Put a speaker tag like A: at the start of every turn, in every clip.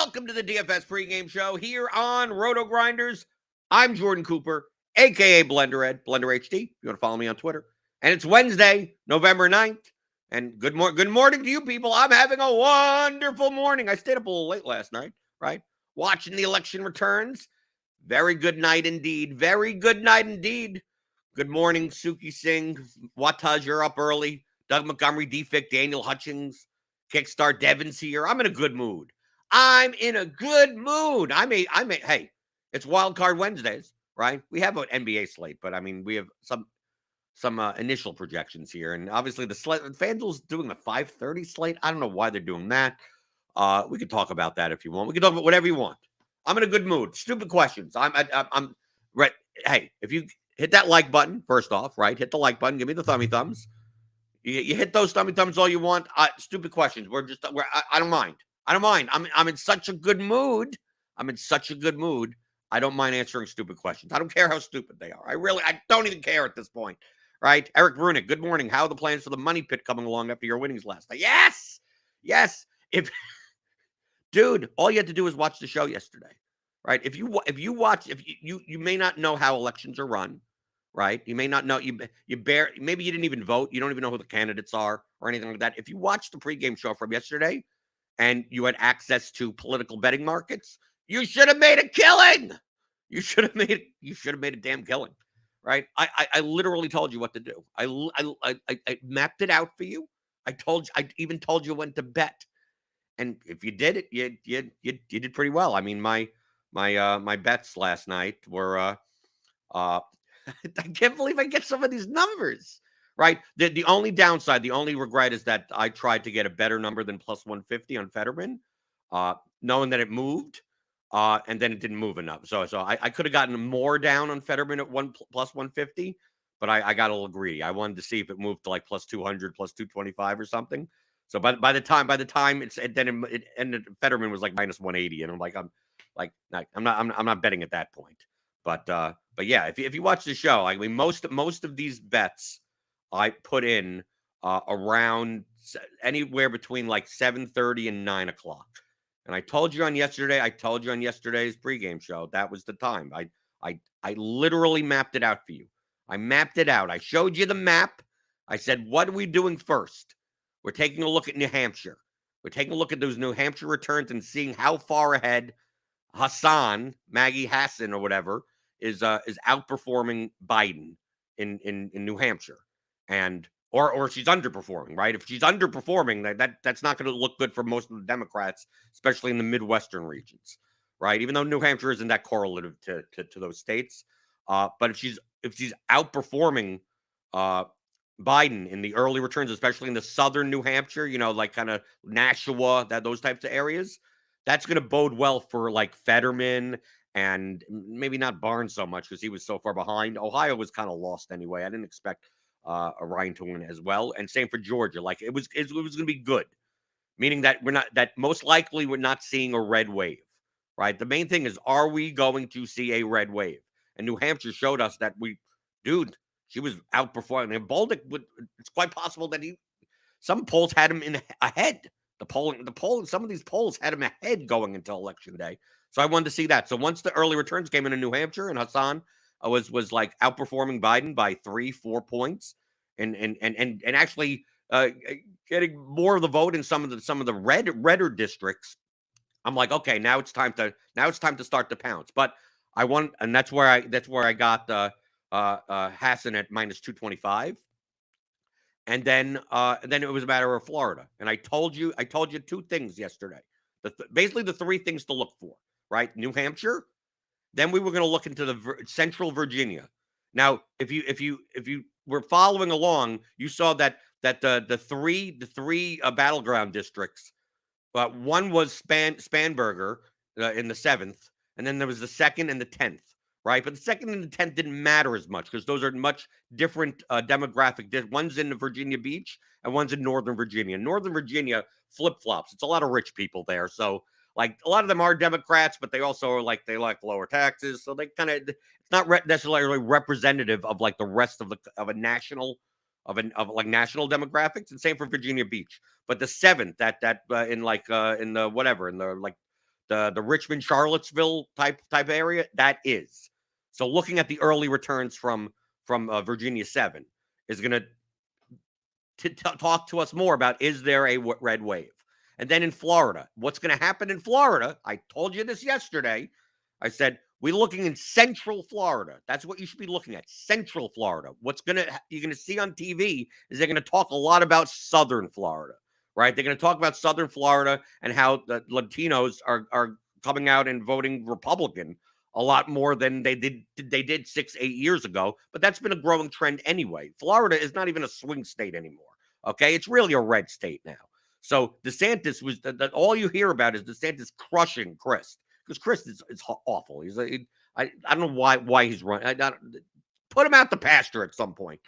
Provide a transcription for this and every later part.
A: welcome to the DFS pregame show here on RotoGrinders. I'm Jordan Cooper, a.k.a. Blender Ed, Blender HD. You want to follow me on Twitter. And it's Wednesday, November 9th. And good morning to you people. I'm having a wonderful morning. I stayed up a little late last night, right? Watching the election returns. Very good night indeed. Very good night indeed. Good morning, Suki Singh. Wataj, you're up early. Doug Montgomery, Defick, Daniel Hutchings, Kickstart, Devin's here. I'm in a good mood. Hey, it's Wild Card Wednesdays, right? We have an NBA slate, but I mean, we have some initial projections here, and obviously the slate. FanDuel's doing the 5:30 slate. I don't know why they're doing that. We could talk about that if you want. We can talk about whatever you want. I'm in a good mood. Stupid questions. I'm right. Hey, if you hit that like button first off, right? Hit the like button. Give me the thumbs. You hit those thumbs all you want. Stupid questions. I don't mind. I'm in such a good mood. I don't mind answering stupid questions. I don't care how stupid they are. I don't even care at this point. Right? Eric Brunick, good morning. How are the plans for the money pit coming along after your winnings last night? Yes. Dude, all you had to do was watch the show yesterday. Right? If you may not know how elections are run. Right? You may not know, maybe you didn't even vote. You don't even know who the candidates are or anything like that. If you watched the pregame show from yesterday and you had access to political betting markets, you should have made a killing. You should have made a damn killing. Right? I literally told you what to do. I mapped it out for you. I even told you when to bet. And if you did it, you did pretty well. I mean, my bets last night were I can't believe I get some of these numbers, right? The only downside, the only regret is that I tried to get a better number than plus 150 on Fetterman, knowing that it moved, and then it didn't move enough. So I could have gotten more down on Fetterman at plus 150, but I got a little greedy. I wanted to see if it moved to like plus 200, plus 225 or something. So by the time it ended, Fetterman was like minus 180, and I'm not betting at that point. But yeah, if you watch the show, I mean, most of these bets I put in around anywhere between like 7:30 and 9 o'clock. And I told you on yesterday's pregame show, that was the time. I literally mapped it out for you. I mapped it out. I showed you the map. I said, what are we doing first? We're taking a look at New Hampshire. We're taking a look at those New Hampshire returns and seeing how far ahead Maggie Hassan or whatever, is outperforming Biden in New Hampshire, and or she's underperforming, right? If she's underperforming, that's not going to look good for most of the Democrats, especially in the Midwestern regions, right? Even though New Hampshire isn't that correlative to those states, but if she's outperforming Biden in the early returns, especially in the southern New Hampshire, like kind of Nashua, those types of areas, that's going to bode well for like Fetterman and maybe not Barnes so much because he was so far behind. Ohio was kind of lost anyway. I didn't expect Ryan to win as well. And same for Georgia. Like it was going to be good, meaning that most likely we're not seeing a red wave, right? The main thing is, are we going to see a red wave? And New Hampshire showed us that she was outperforming. And Bolduc it's quite possible that some polls had him ahead. Some of these polls had him ahead going into election day. So I wanted to see that. So once the early returns came in New Hampshire and Hassan was like outperforming Biden by 3-4 points and actually getting more of the vote in some of the redder districts, I'm like, okay, now it's time to start to pounce. But that's where I got Hassan at minus 225. And then it was a matter of Florida. And I told you two things yesterday. Basically the three things to look for, right? New Hampshire. Then we were going to look into the Central Virginia. Now, if you were following along, you saw that the three battleground districts. One was Spanberger in the 7th, and then there was the 2nd and the 10th. Right, but the 2nd and the 10th didn't matter as much because those are much different demographic. One's in Virginia Beach and one's in Northern Virginia. Northern Virginia flip-flops. It's a lot of rich people there. So, like, a lot of them are Democrats, but they also are they like lower taxes. So they kind of, it's not necessarily representative of like the rest of national demographics. And same for Virginia Beach. But the 7th, in the the Richmond, Charlottesville type area, that is. So looking at the early returns from Virginia 7 is going to talk to us more about, is there a red wave? And then in Florida, what's going to happen in Florida? I told you this yesterday. I said, we're looking in Central Florida. That's what you should be looking at, Central Florida. You're going to see on TV is they're going to talk a lot about Southern Florida, right? They're going to talk about Southern Florida and how the Latinos are coming out and voting Republican a lot more than they did 6-8 years ago. But that's been a growing trend anyway. Florida is not even a swing state anymore. Okay, it's really a red state now. So DeSantis was all you hear about is DeSantis crushing Crist, because Crist is awful. I don't know why he's running. Put him out the pasture at some point.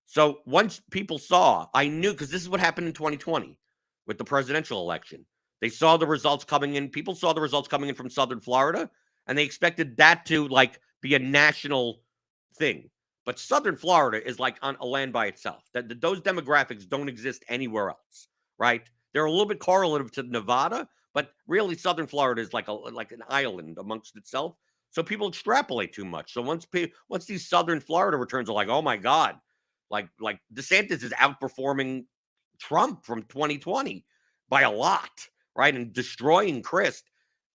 A: So once people saw, I knew, because this is what happened in 2020 with the presidential election. They saw the results coming in. People saw the results coming in from Southern Florida, and they expected that to be a national thing. But Southern Florida is on a land by itself. Those demographics don't exist anywhere else, right? They're a little bit correlative to Nevada, but really Southern Florida is like an island amongst itself. So people extrapolate too much. So once these Southern Florida returns are like, oh my God, like DeSantis is outperforming Trump from 2020 by a lot, right? And destroying Crist.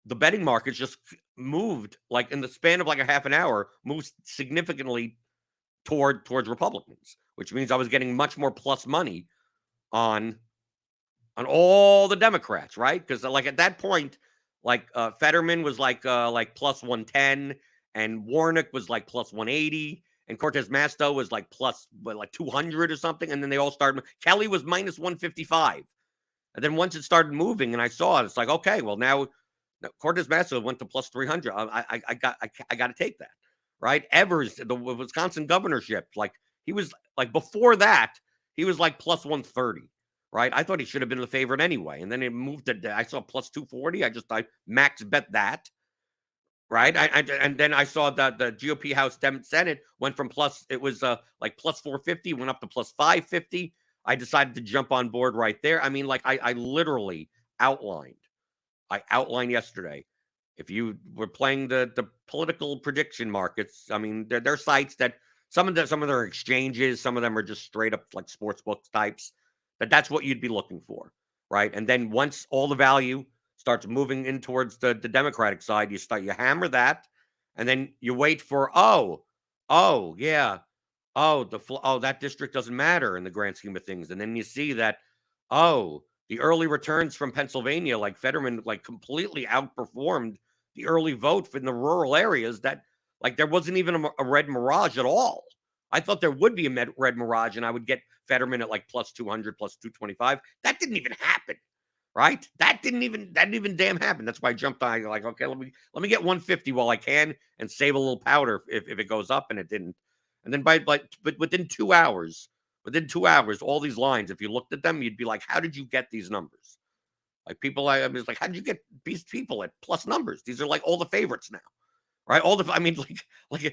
A: The betting markets just moved, in the span of a half an hour, moved significantly towards Republicans, which means I was getting much more plus money on all the Democrats, right? Because at that point, Fetterman was plus 110, and Warnock was plus 180, and Cortez Masto was plus 200 or something, and then they all started. Kelly was minus 155, and then once it started moving, and I saw it, it's okay, well now Cortez Masto went to plus 300. I got to take that. Right? Evers, the Wisconsin governorship, he was before that, he was plus 130, right? I thought he should have been the favorite anyway. And then it moved to, I saw plus 240. I max bet that, right? And then I saw that the GOP House Senate went from it was plus 450, went up to plus 550. I decided to jump on board right there. I mean, I literally outlined yesterday. If you were playing the political prediction markets, I mean, they're sites that some of them are exchanges, some of them are just straight up sports books types. That's what you'd be looking for, right? And then once all the value starts moving in towards the Democratic side, you hammer that, and then you wait for that district doesn't matter in the grand scheme of things, and then you see that the early returns from Pennsylvania, Fetterman, completely outperformed the early vote in the rural areas that, there wasn't even a red mirage at all. I thought there would be a red mirage, and I would get Fetterman at plus 200, plus 225. That didn't even happen, right? That didn't even damn happen. That's why I jumped on. Okay, let me get 150 while I can and save a little powder if it goes up, and it didn't. And then but within 2 hours, all these lines, if you looked at them, you'd be like, how did you get these numbers? I was how did you get these people at plus numbers? These are all the favorites now, right? I mean,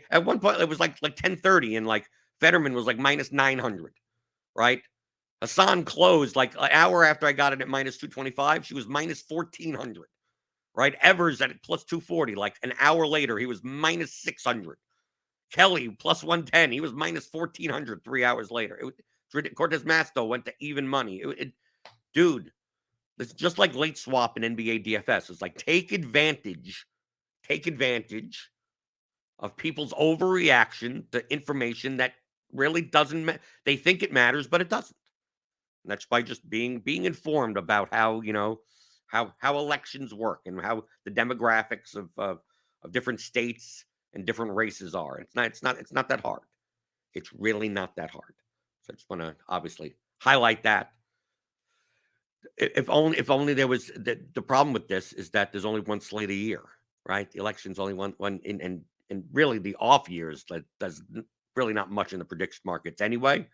A: at one point it was like 1030, and Fetterman was minus 900, right? Hassan closed an hour after I got it at minus 225. She was minus 1400, right? Evers at plus 240, an hour later, he was minus 600. Kelly plus 110. He was minus 1,400 3 hours later. Cortez Masto went to even money. Dude, it's just like late swap in NBA DFS. It's take advantage of people's overreaction to information that really doesn't they think it matters, but it doesn't. And that's by just being informed about how elections work and how the demographics of different states and different races are. It's not that hard. It's really not that hard. So I just want to obviously highlight that. If only there was the problem with this is that there's only one slate a year, right? The election's only one and really the off years there's really not much in the prediction markets anyway.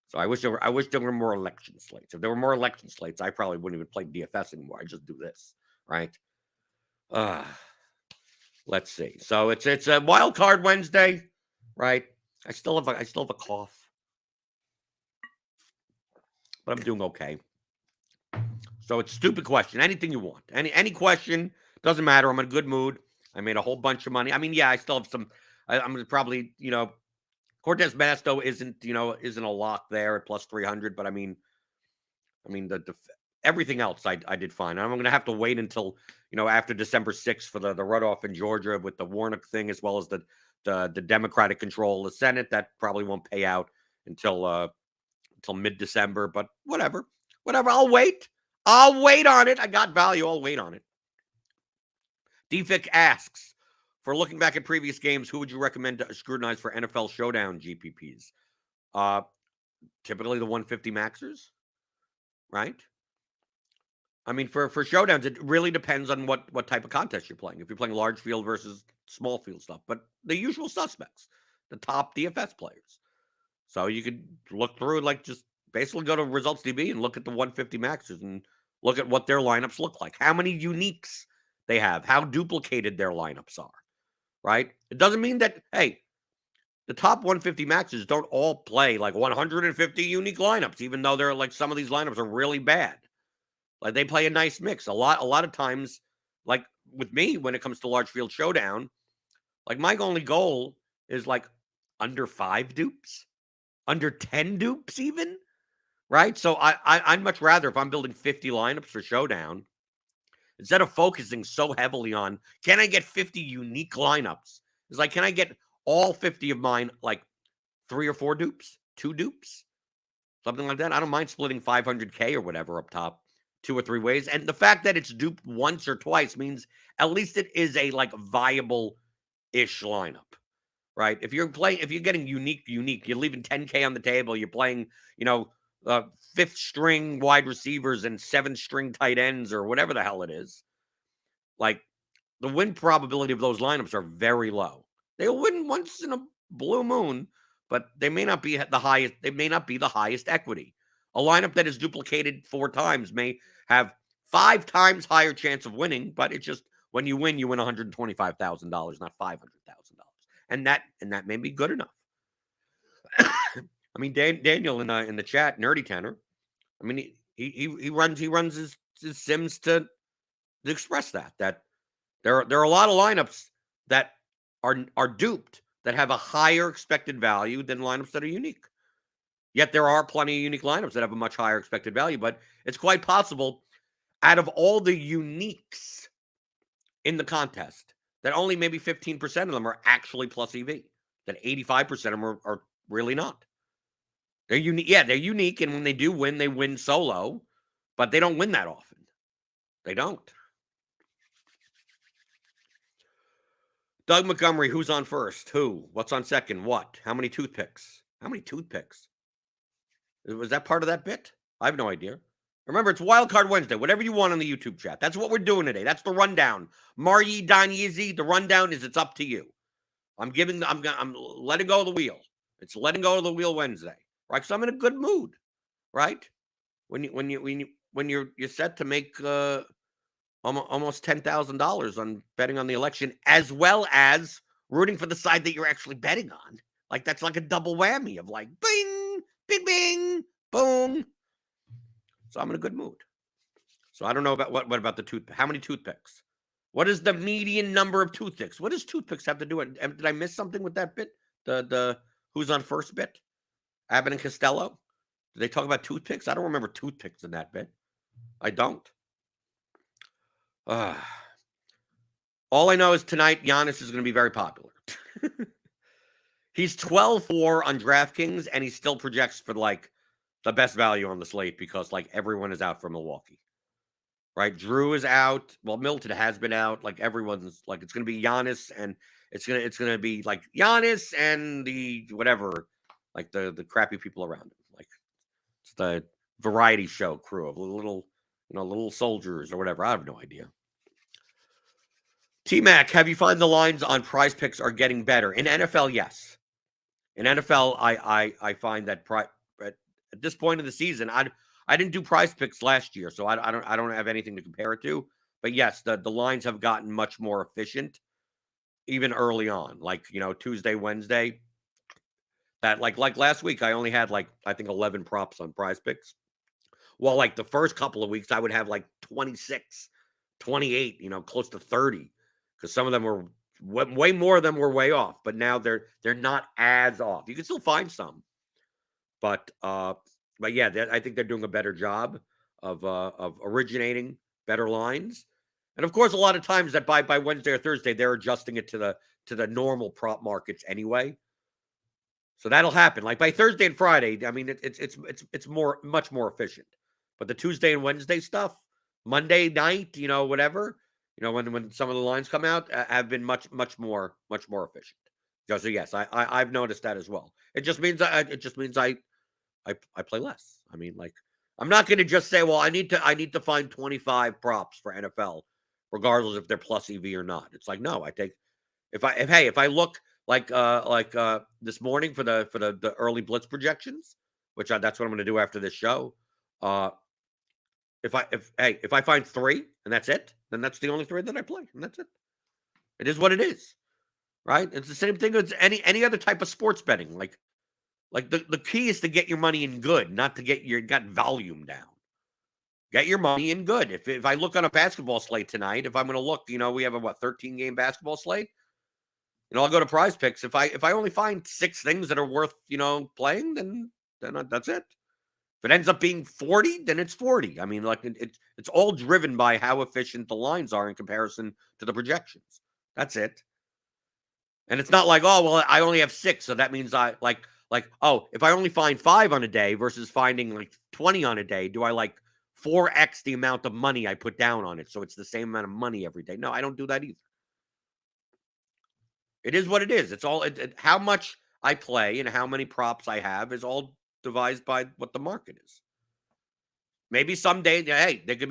A: So I wish there were more election slates. If there were more election slates, I probably wouldn't even play DFS anymore. I just do this, right? Let's see. So it's a wild card Wednesday, right? I still have a cough, but I'm doing okay. So it's a stupid question. Anything you want. Any question. Doesn't matter. I'm in a good mood. I made a whole bunch of money. I mean, yeah, I still have some. I'm going to probably, Cortez Masto isn't a lock there at plus 300, but I mean, the everything else I did fine. I'm going to have to wait until, after December 6th for the runoff in Georgia with the Warnock thing, as well as the Democratic control of the Senate. That probably won't pay out until mid-December, but whatever. I'll wait. I'll wait on it. I got value. I'll wait on it. DFIC asks, for looking back at previous games, who would you recommend to scrutinize for NFL Showdown GPPs? Typically the 150 maxers, right? I mean, for showdowns, it really depends on what type of contest you're playing. If you're playing large field versus small field stuff, but the usual suspects, the top DFS players. So you could look through, just basically go to Results DB and look at the 150 maxers and look at what their lineups look like, how many uniques they have, how duplicated their lineups are, right? It doesn't mean that, hey, the top 150 maxers don't all play 150 unique lineups, even though they're some of these lineups are really bad. They play a nice mix. A lot of times, with me, when it comes to large field showdown, my only goal is under 5 dupes, under 10 dupes even, right? So I'd much rather, if I'm building 50 lineups for showdown, instead of focusing so heavily on, can I get 50 unique lineups? It's can I get all 50 of mine, 3 or 4 dupes, 2 dupes, something like that? I don't mind splitting 500K or whatever up top 2 or 3 ways. And the fact that it's duped once or twice means at least it is a viable-ish lineup, right? If you're getting unique, you're leaving 10K on the table, you're playing, 5th string wide receivers and 7th string tight ends or whatever the hell it is, the win probability of those lineups are very low. They'll win once in a blue moon, but they may not be the highest. They may not be the highest equity. A lineup that is duplicated 4 times may have 5 times higher chance of winning, but it's just when you win $125,000, not $500,000, and that may be good enough. I mean, Daniel in the chat, Nerdy Tenor. I mean, he runs his sims to express that there are a lot of lineups that are duped that have a higher expected value than lineups that are unique. Yet there are plenty of unique lineups that have a much higher expected value, but it's quite possible out of all the uniques in the contest that only maybe 15% of them are actually plus EV, that 85% of them are really not. They're unique. Yeah, they're unique, and when they do win, they win solo, but they don't win that often. They don't. Doug Montgomery, who's on first? Who? What's on second? What? How many toothpicks? How many toothpicks? Was that part of that bit? I have no idea. Remember, it's Wildcard Wednesday. Whatever you want on the YouTube chat. That's what we're doing today. That's the rundown. Maryi Donyezy, the rundown is it's up to you. I'm letting go of the wheel. It's letting go of the wheel Wednesday, right? Because I'm in a good mood, right? When you're set to make almost $10,000 on betting on the election, as well as rooting for the side that you're actually betting on. That's like a double whammy of bing, bing, bing, boom. So I'm in a good mood. So I don't know about what about the toothpick. How many toothpicks? What is the median number of toothpicks? What does toothpicks have to do? Did I miss something with that bit? The who's on first bit? Abbott and Costello? Did they talk about toothpicks? I don't remember toothpicks in that bit. I don't. All I know is tonight Giannis is going to be very popular. He's 12-4 on DraftKings, and he still projects for the best value on the slate because everyone is out for Milwaukee. Right? Drew is out. Well, Milton has been out. Everyone's it's going to be Giannis, and it's going to be Giannis and the whatever, the crappy people around him. It's the variety show crew of little soldiers or whatever. I have no idea. T-Mac, have you found the lines on Prize Picks are getting better? In NFL, yes. In NFL, I find that at this point of the season, I didn't do Prize Picks last year, so I don't have anything to compare it to. But yes, the lines have gotten much more efficient, even early on. Tuesday, Wednesday. That like last week, I only had I think 11 props on Prize Picks. Well, like the first couple of weeks, I would have like 26, 28, close to 30, because some of them were way more of them were way off, but now they're not as off. You can still find some, but yeah, I think they're doing a better job of originating better lines, and of course, a lot of times that by Wednesday or Thursday, they're adjusting it to the normal prop markets anyway. So that'll happen. Like by Thursday and Friday, I mean it's much more efficient. But the Tuesday and Wednesday stuff, Monday night, whatever, when some of the lines come out, have been much more efficient. So yes, I've noticed that as well. It just means I play less. I mean, like, I'm not going to just say, well, I need to find 25 props for NFL, regardless if they're plus EV or not. It's like, no, I take if I look like this morning for the early blitz projections, which that's what I'm going to do after this show. If I find 3 and that's it, then that's the only 3 that I play, and that's it. It is what it is, right? It's the same thing as any other type of sports betting. Like the key is to get your money in good, not to get your gut volume down. Get your money in good. If I look on a basketball slate tonight, if I'm going to look, we have a 13 game basketball slate. I'll go to Prize Picks. If I only find 6 things that are worth playing, then that's it. If it ends up being 40, then it's 40. I mean, like it's all driven by how efficient the lines are in comparison to the projections. That's it. And it's not like, oh well, I only have 6, so that means I like oh, if I only find 5 on a day versus finding like 20 on a day, do I like 4x the amount of money I put down on it, so it's the same amount of money every day? No, I don't do that either. It is what it is. It's all how much I play and how many props I have is all devised by what the market is. Maybe someday, hey, it could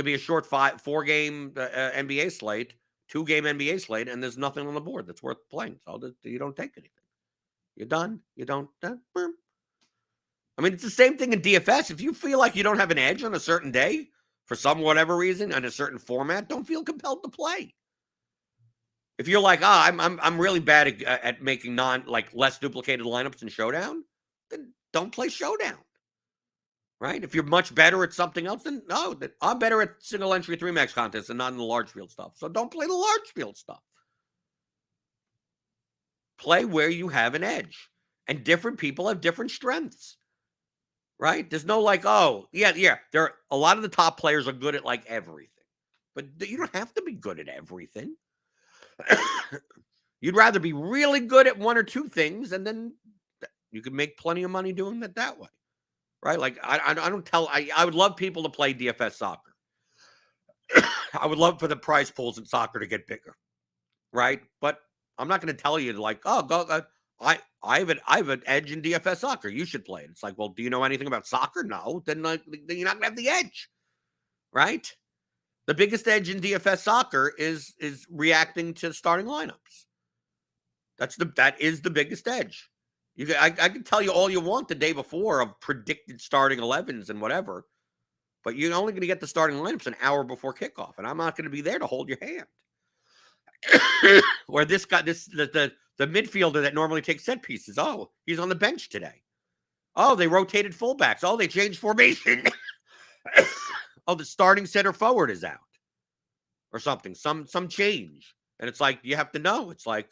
A: be a short 4-game NBA slate, 2-game NBA slate, and there's nothing on the board that's worth playing. So you don't take anything. You're done. You don't. Boom. I mean, it's the same thing in DFS. If you feel like you don't have an edge on a certain day for some whatever reason in a certain format, don't feel compelled to play. If you're like, I'm really bad at making less duplicated lineups in Showdown, then don't play Showdown. Right? If you're much better at something else, then no, I'm better at single entry 3-max contests and not in the large field stuff. So don't play the large field stuff. Play where you have an edge. And different people have different strengths. Right? There's no like, oh, yeah. There are a lot of the top players are good at like everything. But you don't have to be good at everything. You'd rather be really good at 1 or 2 things, and then you can make plenty of money doing that way, right? Like I would love people to play DFS soccer. I would love for the prize pools in soccer to get bigger, right? But I'm not going to tell you like, oh, go. I have an edge in DFS soccer. You should play it. It's like, well, do you know anything about soccer? No. Then you're not going to have the edge, right? The biggest edge in DFS soccer is reacting to starting lineups. That is the biggest edge. I can tell you all you want the day before of predicted starting 11s and whatever, but you're only going to get the starting lineups an hour before kickoff, and I'm not going to be there to hold your hand. Where this guy, the midfielder that normally takes set pieces, oh, he's on the bench today. Oh, they rotated fullbacks. Oh, they changed formation. Oh, the starting center forward is out or something, some change. And it's like, you have to know. It's like,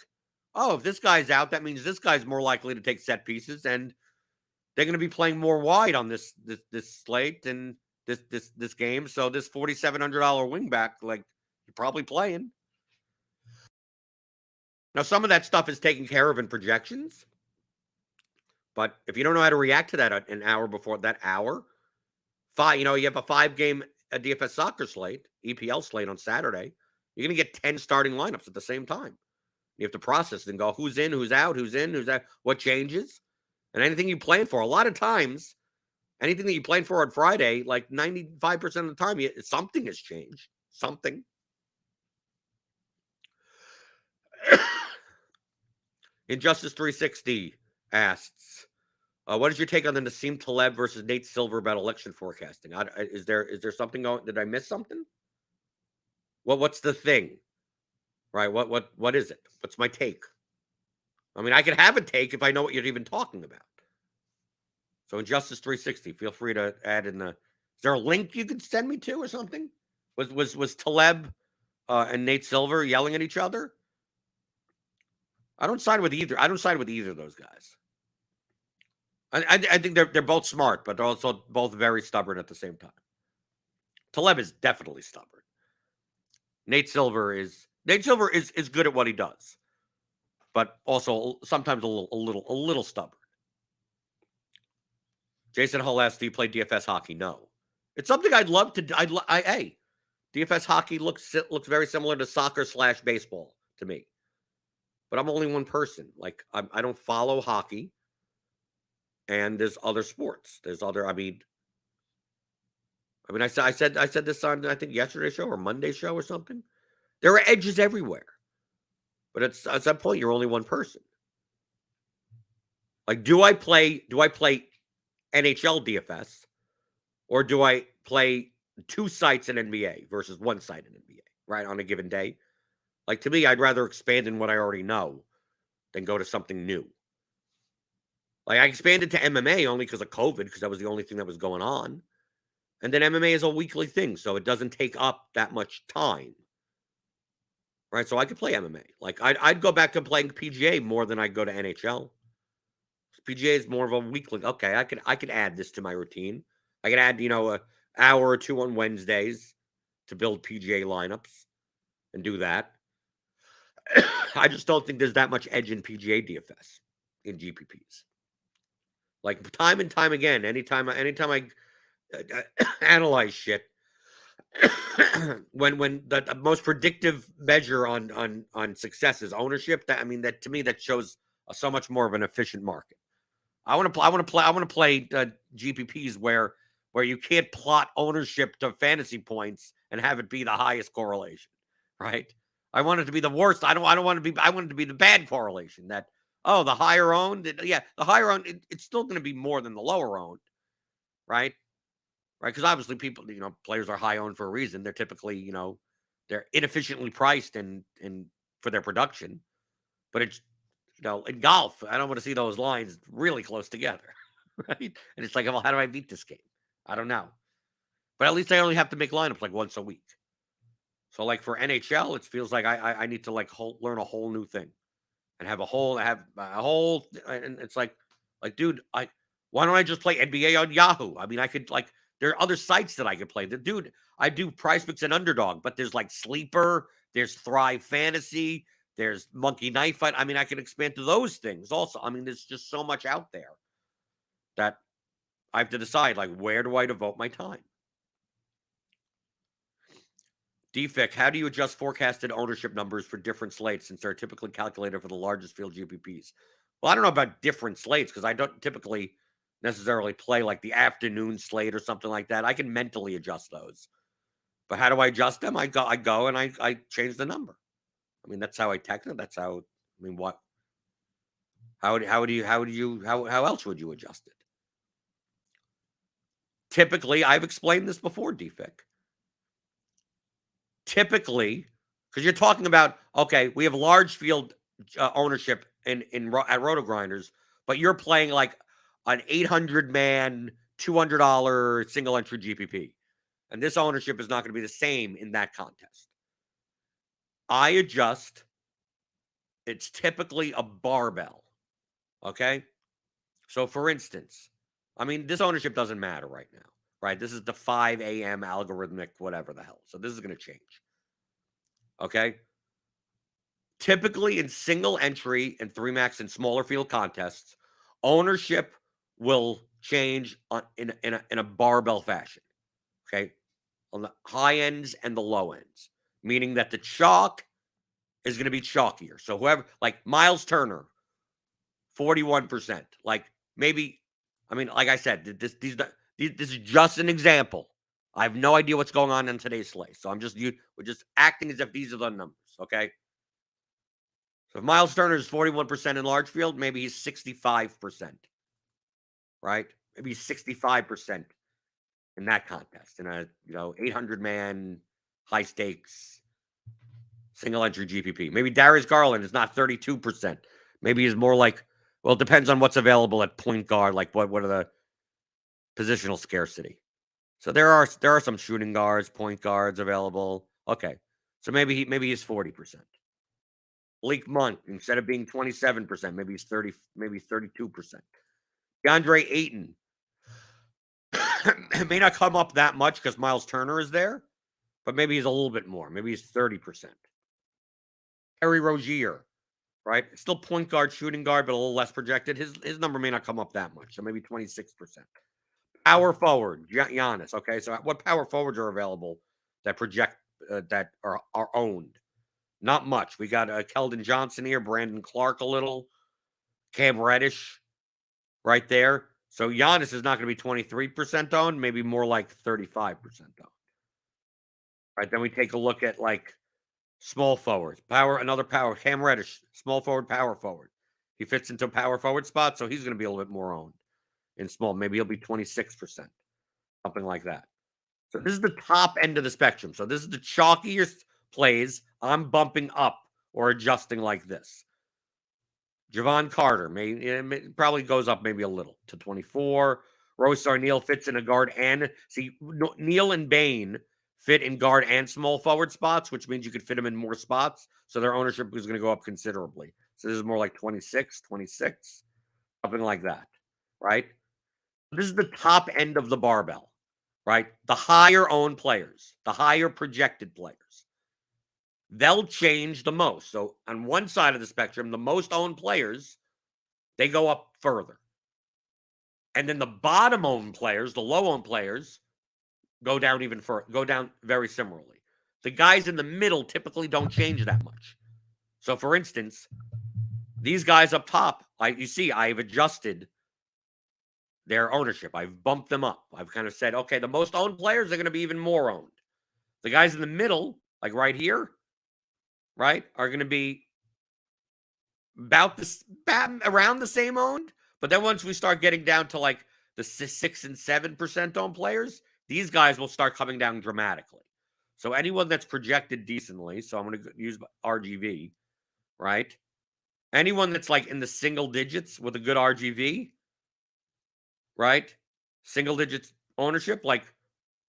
A: oh, if this guy's out, that means this guy's more likely to take set pieces, and they're going to be playing more wide on this slate and this game. So this $4,700 wingback, like, you're probably playing. Now, some of that stuff is taken care of in projections, but if you don't know how to react to that an hour before that hour, you have a 5-game DFS soccer slate, EPL slate on Saturday, you're going to get 10 starting lineups at the same time. You have to process and go, who's in, who's out, who's in, who's out, what changes, and anything you plan for. A lot of times, anything that you plan for on Friday, like 95% of the time, something has changed. Something. Injustice 360 asks, what is your take on the Nassim Taleb versus Nate Silver about election forecasting? Is there something going? Did I miss something? What's the thing? Right? What is it? What's my take? I mean, I can have a take if I know what you're even talking about. So Injustice 360, feel free to add in the there a link you could send me to or something? Was Taleb and Nate Silver yelling at each other? I don't side with either. I don't side with either of those guys. I think they're both smart, but they're also both very stubborn at the same time. Taleb is definitely stubborn. Nate Silver is good at what he does, but also sometimes a little stubborn. Jason Hull asks, "Do you play DFS hockey?" No, it's something I'd love to. Hey, DFS hockey looks very similar to soccer/baseball to me, but I'm only one person. Like I don't follow hockey, and there's other sports. There's other. I mean, I said this on I think yesterday's show or Monday's show or something. There are edges everywhere, but at some point you're only one person. Like, do I play NHL DFS, or do I play two sites in NBA versus one site in NBA, right, on a given day? Like, to me, I'd rather expand in what I already know than go to something new. Like, I expanded to MMA only because of COVID, because that was the only thing that was going on. And then MMA is a weekly thing, so it doesn't take up that much time. Right? So I could play MMA. Like, I'd go back to playing PGA more than I'd go to NHL. PGA is more of a weekly. Okay, I could add this to my routine. I could add, an hour or two on Wednesdays to build PGA lineups and do that. I just don't think there's that much edge in PGA DFS in GPPs. Like time and time again, anytime I analyze shit, when the most predictive measure on success is ownership, that to me that shows so much more of an efficient market. I want to play GPPs where you can't plot ownership to fantasy points and have it be the highest correlation, right? I want it to be the worst. I want it to be the bad correlation that, the higher owned, the higher owned, it's still going to be more than the lower owned, right? Right? Because obviously people, players are high owned for a reason. They're typically, they're inefficiently priced and for their production, but it's, in golf, I don't want to see those lines really close together, right? And it's like, well, how do I beat this game? I don't know. But at least I only have to make lineups like once a week. So, like for NHL, it feels like I need to learn a whole new thing, and have a whole, and it's like, dude, why don't I just play NBA on Yahoo? I mean, I could there are other sites that I could play. Dude, I do Prize Picks and Underdog, but there's Sleeper, there's Thrive Fantasy. There's Monkey Knife Fight. I mean, I can expand to those things also. I mean, there's just so much out there that I have to decide, where do I devote my time? DFIC, how do you adjust forecasted ownership numbers for different slates since they're typically calculated for the largest field GPPs? Well, I don't know about different slates because I don't typically necessarily play the afternoon slate or something like that. I can mentally adjust those. But how do I adjust them? I go and I change the number. I mean, that's how I text it. That's how. I mean, what? How else would you adjust it? Typically, I've explained this before, DFIC. Typically, because you're talking about, okay, we have large field ownership at RotoGrinders, but you're playing an 800-man, $200 single entry GPP, and this ownership is not going to be the same in that contest. I adjust. It's typically a barbell. Okay? So, for instance, I mean, this ownership doesn't matter right now, right? This is the 5 a.m. algorithmic, whatever the hell. So, this is going to change. Okay? Typically, in single entry and 3-max and smaller field contests, ownership will change in a barbell fashion. Okay? On the high ends and the low ends, meaning that the chalk is going to be chalkier. So, whoever, Miles Turner, 41%. Maybe, I mean, like I said, this is just an example. I have no idea what's going on in today's slate. So we're just acting as if these are the numbers, okay? So if Miles Turner is 41% in large field, maybe he's 65%, right? Maybe he's 65% in that contest, in a 800-man high stakes single entry GPP. Maybe Darius Garland is not 32%. Maybe he's more well, it depends on what's available at point guard. What are the positional scarcity? So there are some shooting guards, point guards available. Okay. So maybe he's 40%. Malik Monk, instead of being 27%, maybe he's 30, maybe 32%. DeAndre Ayton. It may not come up that much because Miles Turner is there, but maybe he's a little bit more. Maybe he's 30%. Terry Rozier, right? Still point guard, shooting guard, but a little less projected. His number may not come up that much, so maybe 26%. Power forward, Giannis. Okay, so what power forwards are available that project that are owned? Not much. We got Keldon Johnson here, Brandon Clark a little, Cam Reddish right there. So Giannis is not going to be 23% owned, maybe more like 35% owned. Right, then we take a look at like small forwards. Another power. Cam Reddish, small forward, power forward. He fits into a power forward spot, so he's going to be a little bit more owned in small. Maybe he'll be 26%, something like that. So this is the top end of the spectrum. So this is the chalkiest plays. I'm bumping up or adjusting like this. Javon Carter probably goes up maybe a little to 24. Rose Neal fits in a guard and Neal and Bain fit in guard and small forward spots, which means you could fit them in more spots. So their ownership is going to go up considerably. So this is more like 26, something like that, right? This is the top end of the barbell, right? The higher owned players, the higher projected players, they'll change the most. So on one side of the spectrum, the most owned players, they go up further. And then the bottom owned players, the low owned players, go down even further, go down very similarly. The guys in the middle typically don't change that much. So for instance, these guys up top, you see, I've adjusted their ownership. I've bumped them up. I've kind of said, okay, the most owned players are going to be even more owned. The guys in the middle, like right here, right, are going to be around the same owned. But then once we start getting down to like the 6 and 7% owned players, these guys will start coming down dramatically. So anyone that's projected decently, so I'm going to use RGV, right? Anyone that's like in the single digits with a good RGV, right? Single digits ownership, like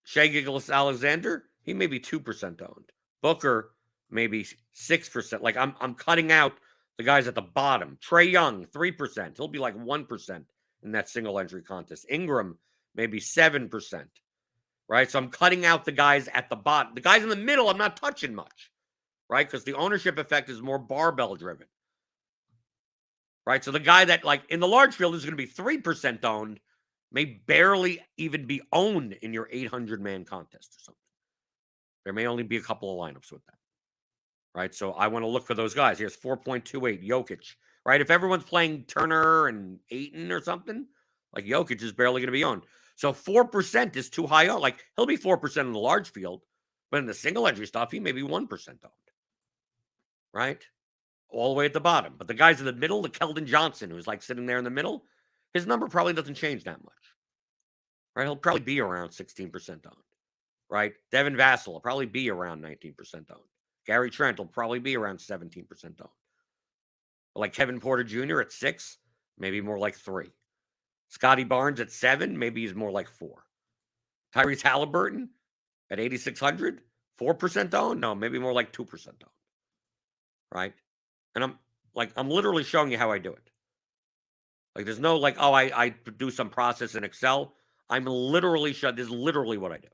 A: Shai Gilgeous-Alexander, he may be 2% owned. Booker, maybe 6%. Like I'm cutting out the guys at the bottom. Trae Young, 3%. He'll be like 1% in that single entry contest. Ingram, maybe 7%. Right? So I'm cutting out the guys at the bottom. The guys in the middle, I'm not touching much. Right? Because the ownership effect is more barbell driven. Right? So the guy that, like, in the large field is going to be 3% owned, may barely even be owned in your 800-man contest or something. There may only be a couple of lineups with that. Right? So I want to look for those guys. Here's 4.28, Jokic. Right? If everyone's playing Turner and Ayton or something, like Jokic is barely going to be owned. So 4% is too high. Like he'll be 4% in the large field, but in the single entry stuff, he may be 1% owned. Right? All the way at the bottom. But the guys in the middle, the Keldon Johnson, who's like sitting there in the middle, his number probably doesn't change that much. Right? He'll probably be around 16% owned. Right? Devin Vassell will probably be around 19% owned. Gary Trent will probably be around 17% owned. But like Kevin Porter Jr. at 6, maybe more like 3. Scotty Barnes at 7, maybe he's more like 4. Tyrese Halliburton at 8,600, 4% owned? No, maybe more like 2% owned. Right? And I'm literally showing you how I do it. Like there's no like, oh, I do some process in Excel. I'm literally showing, this is literally what I do.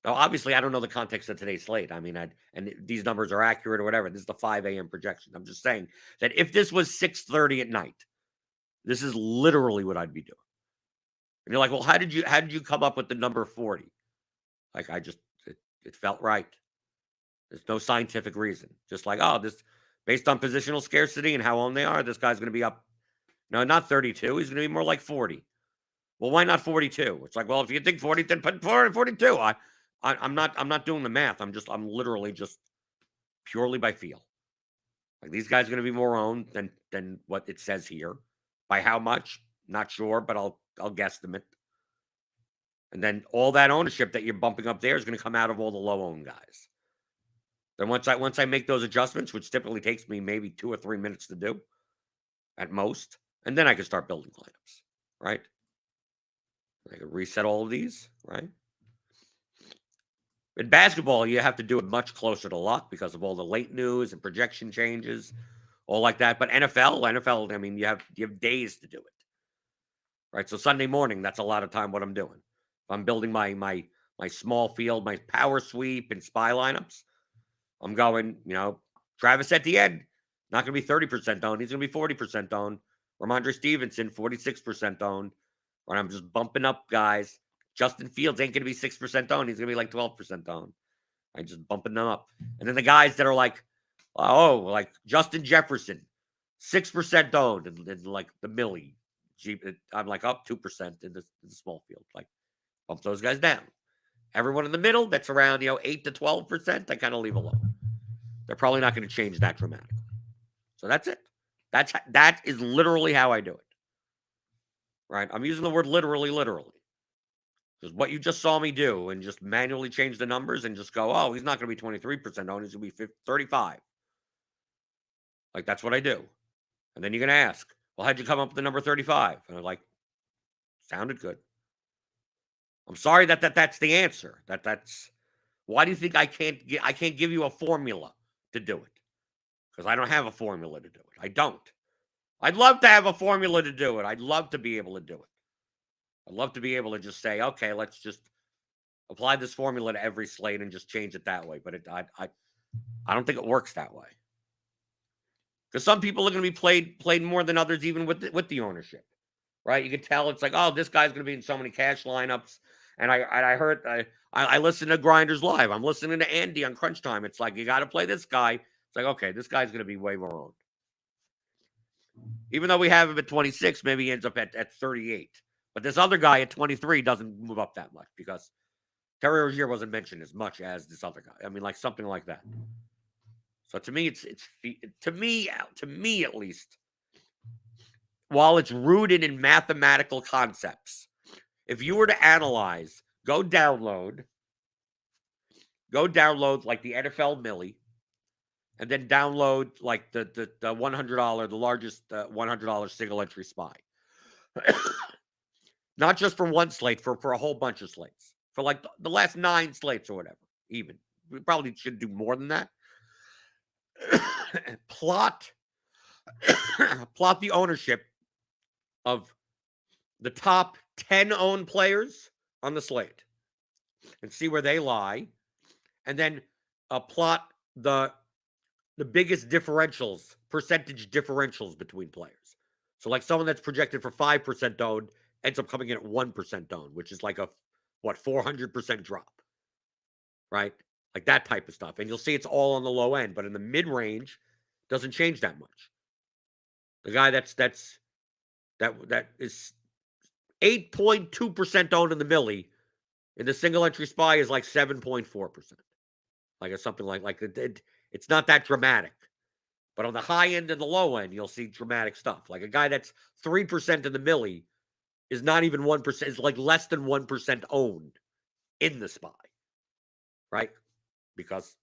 A: Now, obviously, I don't know the context of today's slate. I mean, and these numbers are accurate or whatever. This is the 5 a.m. projection. I'm just saying that if this was 6:30 at night, this is literally what I'd be doing. And you're like, well, how did you come up with the number 40? Like it felt right. There's no scientific reason. Just like, oh, this based on positional scarcity and how owned they are, this guy's going to be up. No, not 32. He's going to be more like 40. Well, why not 42? It's like, well, if you think 40, then put 42. I'm not doing the math. I'm literally just purely by feel. Like these guys are going to be more owned than what it says here. By how much? Not sure, but I'll guesstimate. And then all that ownership that you're bumping up there is going to come out of all the low owned guys. Then once I make those adjustments, which typically takes me maybe 2 or 3 minutes to do, at most, and then I can start building lineups. Right? I can reset all of these, right? In basketball, you have to do it much closer to luck because of all the late news and projection changes, all like that. But NFL, I mean, you have days to do it, right? So Sunday morning, that's a lot of time. What I'm doing, if I'm building my small field, my power sweep and spy lineups, I'm going, Travis Etienne, not going to be 30% owned. He's going to be 40% owned. Ramondre Stevenson, 46% owned. Right, I'm just bumping up guys. Justin Fields ain't going to be 6% owned. He's going to be like 12% owned. I'm just bumping them up. And then the guys that are like Justin Jefferson, 6% owned, and like the Millie. I'm like up 2% in the small field. Like, bump those guys down. Everyone in the middle that's around 8 to 12%, I kind of leave alone. They're probably not going to change that dramatically. So that's it. That is literally how I do it. Right? I'm using the word literally. Because what you just saw me do and just manually change the numbers and just go, oh, he's not going to be 23% owned. He's going to be 35. Like, that's what I do. And then you're going to ask, well, how'd you come up with the number 35? And I'm like, sounded good. I'm sorry that's the answer. That's why do you think I can't give you a formula to do it? Because I don't have a formula to do it. I don't. I'd love to have a formula to do it. I'd love to be able to do it. I'd love to be able to just say, okay, let's just apply this formula to every slate and just change it that way. But I don't think it works that way. Because some people are going to be played more than others, even with the ownership, right? You can tell it's like, oh, this guy's going to be in so many cash lineups. And I listen to Grinders Live. I'm listening to Andy on Crunch Time. It's like, you got to play this guy. It's like, okay, this guy's going to be way more owned. Even though we have him at 26, maybe he ends up at 38. But this other guy at 23 doesn't move up that much because Terry Rozier wasn't mentioned as much as this other guy. I mean, like something like that. So to me, to me at least, while it's rooted in mathematical concepts, if you were to analyze, go download like the NFL Millie, and then download like the $100, the largest $100 single entry spy. Not just for one slate, for a whole bunch of slates. For like the last 9 slates or whatever, even. We probably should do more than that. plot the ownership of the top 10 owned players on the slate and see where they lie. And then plot the biggest differentials, percentage differentials between players. So like someone that's projected for 5% owned ends up coming in at 1% owned, which is like a 400% drop, right? Like that type of stuff. And you'll see it's all on the low end, but in the mid-range, doesn't change that much. The guy that is 8.2% owned in the Millie, in the single entry spy is like 7.4%. Like it's something like it's not that dramatic. But on the high end and the low end, you'll see dramatic stuff. Like a guy that's 3% in the Millie is not even 1%, is like less than 1% owned in the spy. Right? Because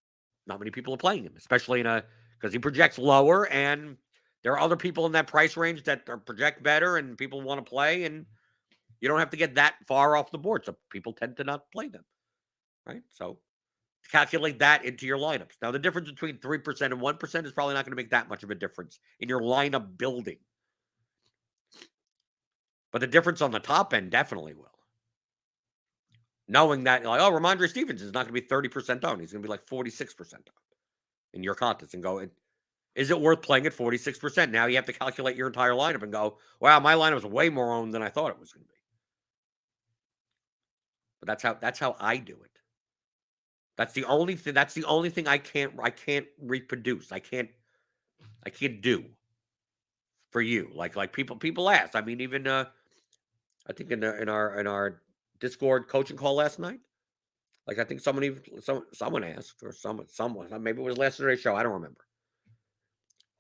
A: not many people are playing him, especially because he projects lower, and there are other people in that price range that project better and people want to play, and you don't have to get that far off the board. So people tend to not play them. Right? So calculate that into your lineups. Now, the difference between 3% and 1% is probably not going to make that much of a difference in your lineup building. But the difference on the top end definitely will. Knowing that, like, oh, Ramondre Stevenson is not going to be 30% owned. He's going to be like 46% owned in your contest and go, is it worth playing at 46%? Now you have to calculate your entire lineup and go, wow, my lineup is way more owned than I thought it was going to be. But that's how I do it. That's the only thing I can't reproduce. I can't do for you. Like people ask. I mean, even I think in our Discord coaching call last night, like I think someone asked, or someone maybe it was last Saturday's show. I don't remember.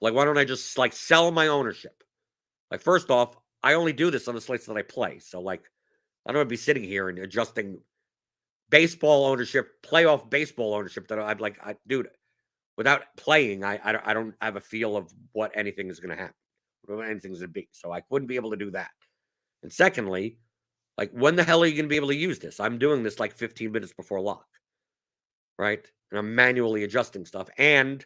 A: Like, why don't I just like sell my ownership? Like, first off, I only do this on the slates that I play. So like, I don't want to be sitting here and adjusting baseball ownership, playoff baseball ownership that I'd like, dude, without playing, I don't have a feel of what anything is going to happen, what anything's going to be. So I wouldn't be able to do that. And secondly, Like, when the hell are you going to be able to use this? I'm doing this like 15 minutes before lock, right? And I'm manually adjusting stuff. And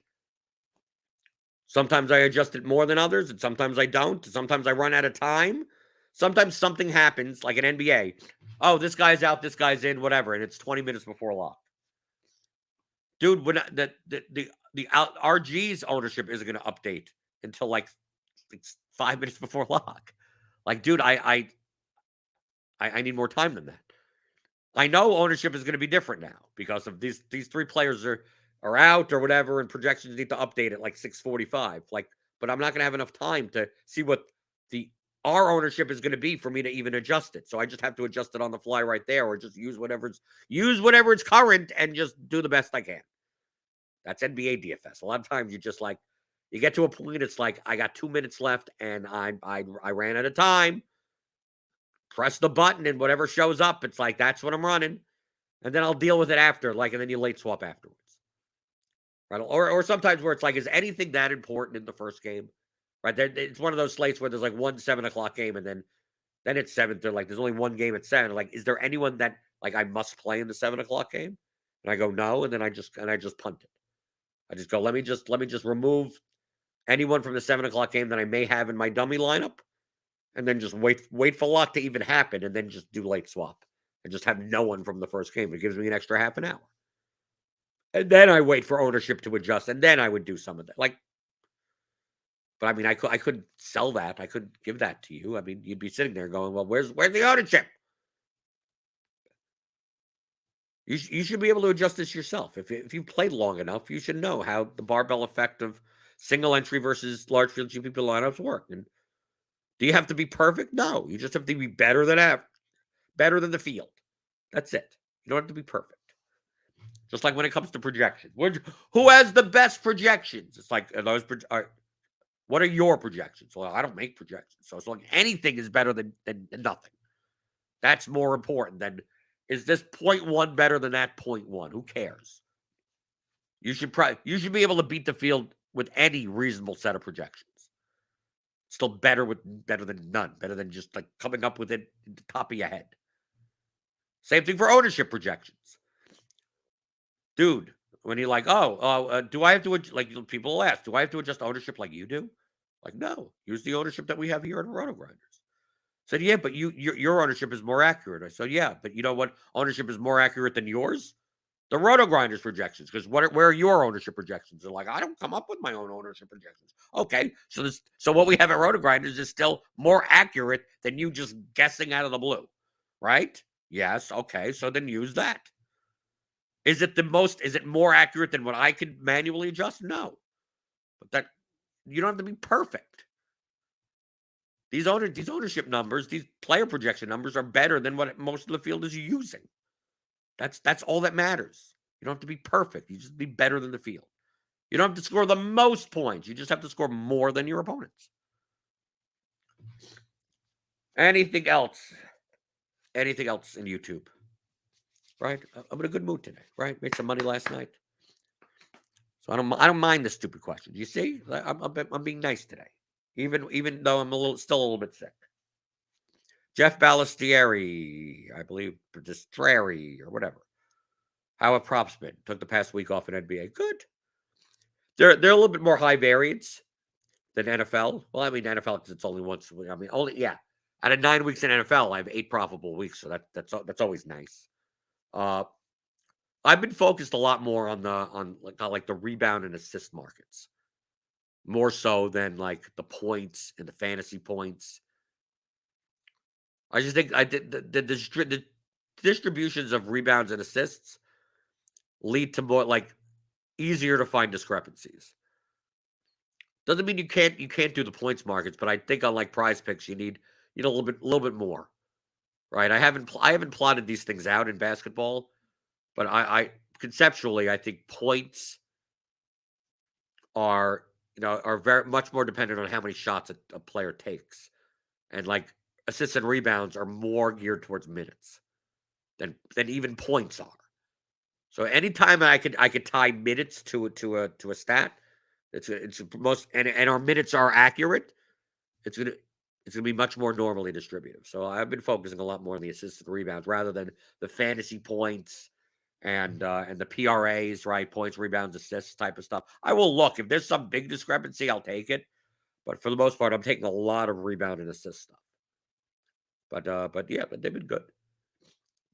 A: sometimes I adjust it more than others, and sometimes I don't. Sometimes I run out of time. Sometimes something happens, like an NBA. Oh, this guy's out, this guy's in, whatever, and it's 20 minutes before lock. Dude, when the RG's ownership isn't going to update until like 5 minutes before lock. Like, dude, I need more time than that. I know ownership is going to be different now because of these three players are out or whatever, and projections need to update at like 6:45. Like, but I'm not going to have enough time to see what our ownership is going to be for me to even adjust it. So I just have to adjust it on the fly right there, or just use whatever's current and just do the best I can. That's NBA DFS. A lot of times you get to a point, it's like I got 2 minutes left and I ran out of time. Press the button and whatever shows up, it's like that's what I'm running. And then I'll deal with it after, like, and then you late swap afterwards. Right? Or sometimes where it's like, is anything that important in the first game? Right? It's one of those slates where there's like one 7 o'clock game, and then it's 7. They're like, there's only one game at 7. Like, is there anyone that like I must play in the 7 o'clock game? And I go no, and then I just punt it. I just go, let me just remove anyone from the 7 o'clock game that I may have in my dummy lineup, and then just wait for lock to even happen, and then just do late swap and just have no one from the first game. It gives me an extra half an hour. And then I wait for ownership to adjust, and then I would do some of that. Like, but I mean, I could sell that. I could give that to you. I mean, you'd be sitting there going, well, where's the ownership? You should be able to adjust this yourself. If you've played long enough, you should know how the barbell effect of single entry versus large field GPP lineups work. And do you have to be perfect? No, you just have to be better than the field. That's it. You don't have to be perfect. Just like when it comes to projections. Who has the best projections? It's like, what are your projections? Well, I don't make projections. So it's like anything is better than nothing. That's more important than, is this 0.1 better than that 0.1? Who cares? You should be able to beat the field with any reasonable set of projections. Still better than none. Better than just like coming up with it at the top of your head. Same thing for ownership projections. Dude, when you're like, do I have to, like, people will ask, do I have to adjust ownership like you do? Like, no, use the ownership that we have here at RotoGrinders. Said, yeah, but your ownership is more accurate. I said, yeah, but you know what ownership is more accurate than yours? The RotoGrinders projections. Because where are your ownership projections? They're like, I don't come up with my own ownership projections. Okay, so what we have at RotoGrinders is still more accurate than you just guessing out of the blue, right? Yes, okay, so then use that. Is it more accurate than what I could manually adjust? No. But that, you don't have to be perfect. These ownership numbers, these player projection numbers are better than what most of the field is using. That's all that matters. You don't have to be perfect. You just be better than the field. You don't have to score the most points. You just have to score more than your opponents. Anything else? Anything else in YouTube? Right? I'm in a good mood today, right? Made some money last night. So I don't mind the stupid questions. You see? I'm being nice today. Even though I'm still a little bit sick. Jeff Balistieri, I believe, Distrari or whatever. How have props been? Took the past week off in NBA. Good. They're a little bit more high variance than NFL. Well, I mean NFL because it's only once. I mean Out of 9 weeks in NFL, I have 8 profitable weeks, so that's always nice. I've been focused a lot more on the rebound and assist markets, more so than like the points and the fantasy points. I just think the distributions of rebounds and assists lead to more like easier to find discrepancies. Doesn't mean you can't do the points markets, but I think on like prize picks you need a little bit more. Right? I haven't plotted these things out in basketball, but I conceptually I think points are very much more dependent on how many shots a player takes, and like assists and rebounds are more geared towards minutes than even points are. So anytime I could tie minutes to a stat, it's most and our minutes are accurate. It's it's going to be much more normally distributive. So I've been focusing a lot more on the assists and rebounds rather than the fantasy points and the PRAs, right? Points, rebounds, assists type of stuff. I will look. If there's some big discrepancy, I'll take it. But for the most part, I'm taking a lot of rebound and assist stuff. But yeah, but they've been good.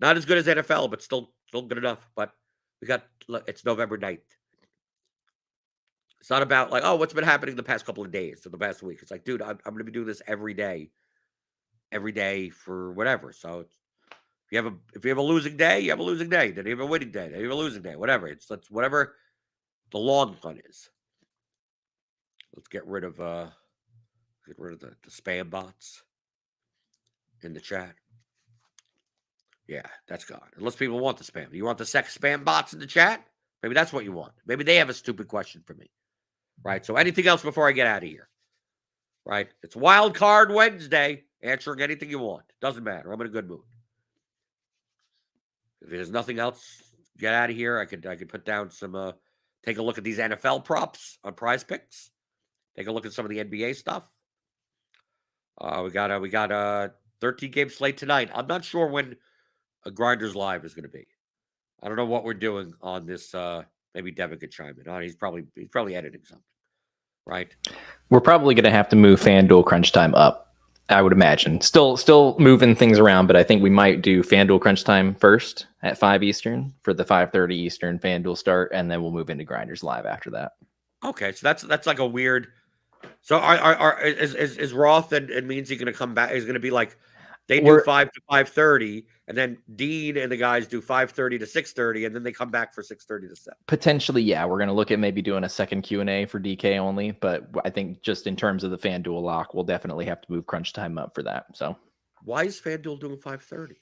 A: Not as good as NFL, but still good enough. But it's November 9th. It's not about like, oh, what's been happening the past couple of days or the past week. It's like, dude, I'm going to be doing this every day for whatever. So if you have a losing day, you have a losing day. Then you have a winning day. Then you have a losing day. Whatever. That's whatever the long one is. Let's get rid of the spam bots in the chat. Yeah, that's gone. Unless people want the spam. You want the sex spam bots in the chat? Maybe that's what you want. Maybe they have a stupid question for me. Right? So anything else before I get out of here? Right? It's Wild Card Wednesday. Answering anything you want. Doesn't matter. I'm in a good mood. If there's nothing else, get out of here. I could put down some take a look at these NFL props on Prize Picks. Take a look at some of the NBA stuff. We got 13 game slate tonight. I'm not sure when a Grinders Live is going to be. I don't know what we're doing on this. Maybe Devin could chime in on. He's probably editing something, right?
B: We're probably going to have to move FanDuel crunch time up. I would imagine. Still moving things around, but I think we might do FanDuel crunch time first at 5 Eastern for the 5:30 Eastern FanDuel start, and then we'll move into Grinders Live after that.
A: Okay, so that's like a weird. So is Roth and Meansy going to come back? Is going to be like they do 5 to 5:30, and then Dean and the guys do 5:30 to 6:30, and then they come back for 6:30 to 7.
B: Potentially, yeah. We're going to look at maybe doing a second Q&A for DK only, but I think just in terms of the FanDuel lock, we'll definitely have to move crunch time up for that. So
A: why is FanDuel doing 5:30?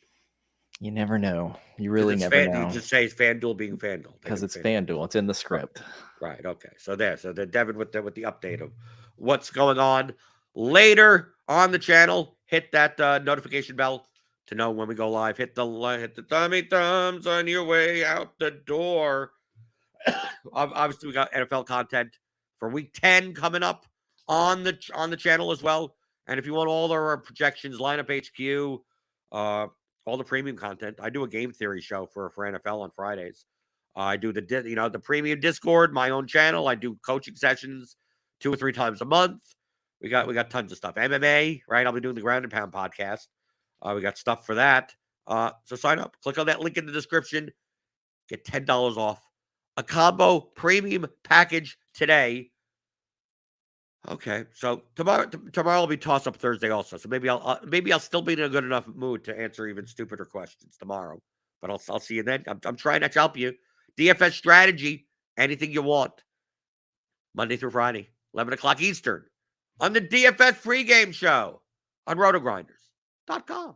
B: You never know. You really never know.
A: You just say it's FanDuel being FanDuel.
B: Because it's FanDuel. It's in the script.
A: Right. Okay. So then Devin with the update of what's going on later on the channel. Hit that notification bell to know when we go live. Hit the tummy thumbs on your way out the door. Obviously, we got NFL content for Week 10 coming up on the channel as well. And if you want all our projections, lineup HQ, all the premium content, I do a game theory show for NFL on Fridays. I do the premium Discord, my own channel. I do coaching sessions 2 or 3 times a month. We got tons of stuff. MMA, right? I'll be doing the Ground and Pound podcast. We got stuff for that. So sign up. Click on that link in the description. Get $10 off a combo premium package today. Okay, so tomorrow will be Toss Up Thursday also. So maybe I'll still be in a good enough mood to answer even stupider questions tomorrow. But I'll see you then. I'm trying to help you. DFS strategy, anything you want. Monday through Friday, 11 o'clock Eastern, on the DFS pregame show on RotoGrinders.com.